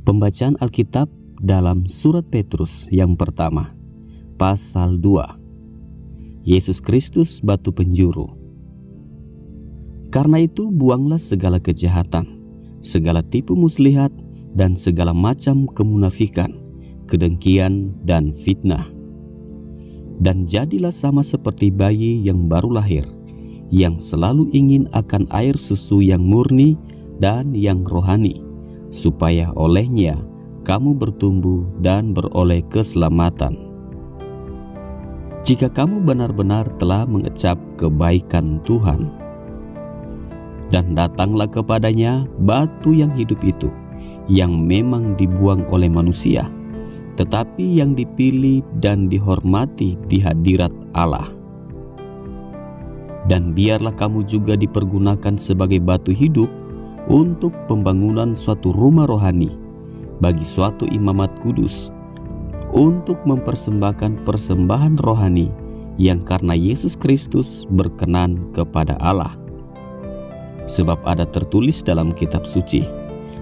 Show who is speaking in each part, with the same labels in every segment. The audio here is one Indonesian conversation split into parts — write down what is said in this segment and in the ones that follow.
Speaker 1: Pembacaan Alkitab dalam surat Petrus yang pertama, pasal 2. Yesus Kristus batu penjuru. Karena itu buanglah segala kejahatan, segala tipu muslihat, dan segala macam kemunafikan, kedengkian, dan fitnah. Dan jadilah sama seperti bayi yang baru lahir, yang selalu ingin akan air susu yang murni dan yang rohani, supaya olehnya kamu bertumbuh dan beroleh keselamatan. Jika kamu benar-benar telah mengecap kebaikan Tuhan, dan datanglah kepadanya batu yang hidup itu, yang memang dibuang oleh manusia, tetapi yang dipilih dan dihormati di hadirat Allah. Dan biarlah kamu juga dipergunakan sebagai batu hidup untuk pembangunan suatu rumah rohani, bagi suatu imamat kudus, untuk mempersembahkan persembahan rohani yang karena Yesus Kristus berkenan kepada Allah. Sebab ada tertulis dalam kitab suci,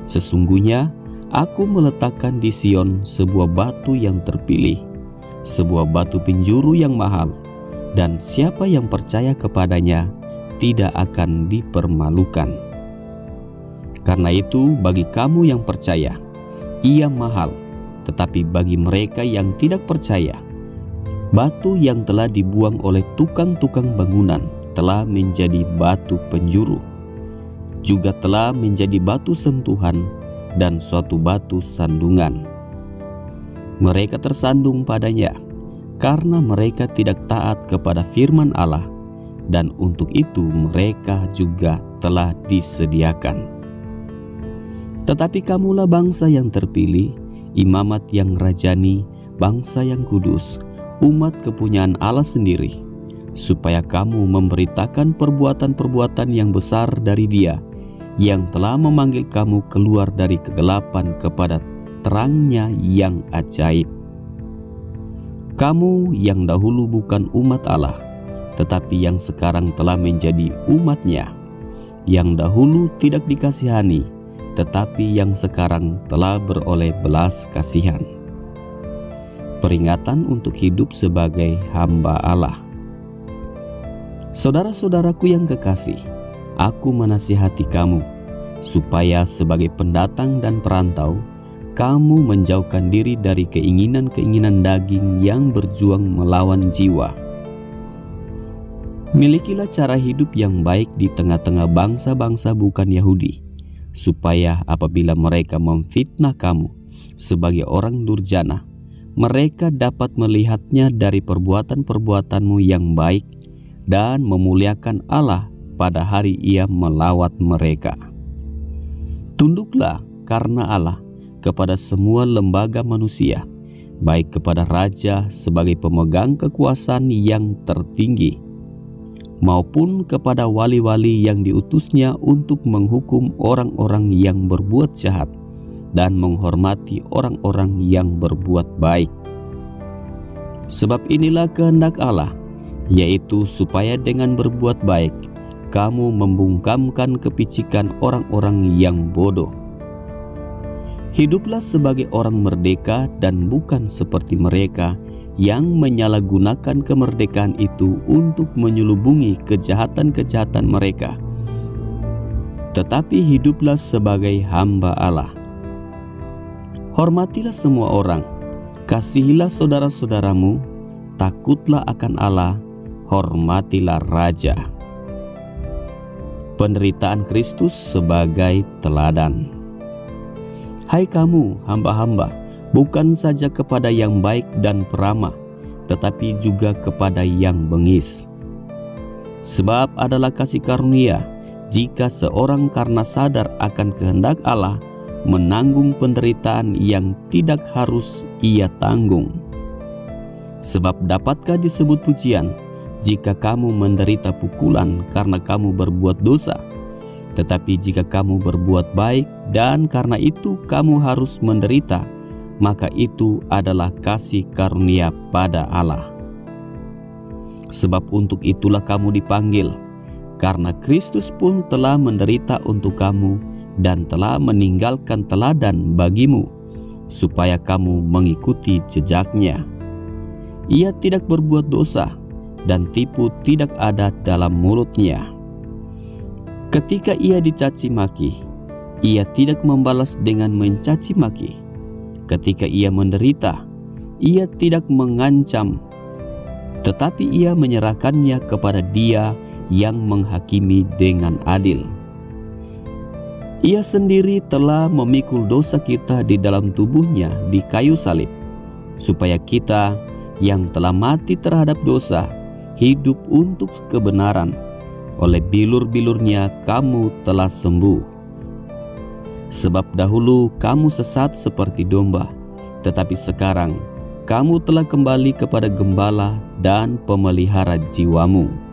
Speaker 1: sesungguhnya aku meletakkan di Sion sebuah batu yang terpilih, sebuah batu penjuru yang mahal, dan siapa yang percaya kepadanya tidak akan dipermalukan. Karena itu bagi kamu yang percaya, ia mahal, tetapi bagi mereka yang tidak percaya, batu yang telah dibuang oleh tukang-tukang bangunan telah menjadi batu penjuru, juga telah menjadi batu sentuhan dan suatu batu sandungan. Mereka tersandung padanya karena mereka tidak taat kepada firman Allah, dan untuk itu mereka juga telah disediakan. Tetapi kamulah bangsa yang terpilih, imamat yang rajani, bangsa yang kudus, umat kepunyaan Allah sendiri, supaya kamu memberitakan perbuatan-perbuatan yang besar dari Dia, yang telah memanggil kamu keluar dari kegelapan kepada terangnya yang ajaib. Kamu yang dahulu bukan umat Allah, tetapi yang sekarang telah menjadi umat-Nya, yang dahulu tidak dikasihani, tetapi yang sekarang telah beroleh belas kasihan. Peringatan untuk hidup sebagai hamba Allah. Saudara-saudaraku yang kekasih, aku menasihati kamu, supaya sebagai pendatang dan perantau, kamu menjauhkan diri dari keinginan-keinginan daging yang berjuang melawan jiwa. Milikilah cara hidup yang baik di tengah-tengah bangsa-bangsa bukan Yahudi, supaya apabila mereka memfitnah kamu sebagai orang durjana, mereka dapat melihatnya dari perbuatan-perbuatanmu yang baik dan memuliakan Allah pada hari Ia melawat mereka. Tunduklah karena Allah kepada semua lembaga manusia, baik kepada raja sebagai pemegang kekuasaan yang tertinggi, maupun kepada wali-wali yang diutusnya untuk menghukum orang-orang yang berbuat jahat dan menghormati orang-orang yang berbuat baik. Sebab inilah kehendak Allah, yaitu supaya dengan berbuat baik kamu membungkamkan kepicikan orang-orang yang bodoh. Hiduplah sebagai orang merdeka dan bukan seperti mereka yang menyalahgunakan kemerdekaan itu untuk menyelubungi kejahatan-kejahatan mereka. Tetapi hiduplah sebagai hamba Allah. Hormatilah semua orang, kasihilah saudara-saudaramu, takutlah akan Allah, hormatilah raja. Penderitaan Kristus sebagai teladan. Hai kamu hamba-hamba, bukan saja kepada yang baik dan peramah, tetapi juga kepada yang bengis. Sebab adalah kasih karunia jika seorang karena sadar akan kehendak Allah menanggung penderitaan yang tidak harus ia tanggung. Sebab dapatkah disebut pujian jika kamu menderita pukulan karena kamu berbuat dosa? Tetapi jika kamu berbuat baik dan karena itu kamu harus menderita, maka itu adalah kasih karunia pada Allah. Sebab untuk itulah kamu dipanggil, karena Kristus pun telah menderita untuk kamu dan telah meninggalkan teladan bagimu, supaya kamu mengikuti jejaknya. Ia tidak berbuat dosa, dan tipu tidak ada dalam mulutnya. Ketika ia dicaci maki, ia tidak membalas dengan mencaci maki. Ketika ia menderita, ia tidak mengancam, tetapi ia menyerahkannya kepada Dia yang menghakimi dengan adil. Ia sendiri telah memikul dosa kita di dalam tubuhnya di kayu salib, supaya kita yang telah mati terhadap dosa hidup untuk kebenaran. Oleh bilur-bilurnya kamu telah sembuh. Sebab dahulu kamu sesat seperti domba, tetapi sekarang kamu telah kembali kepada Gembala dan Pemelihara jiwamu.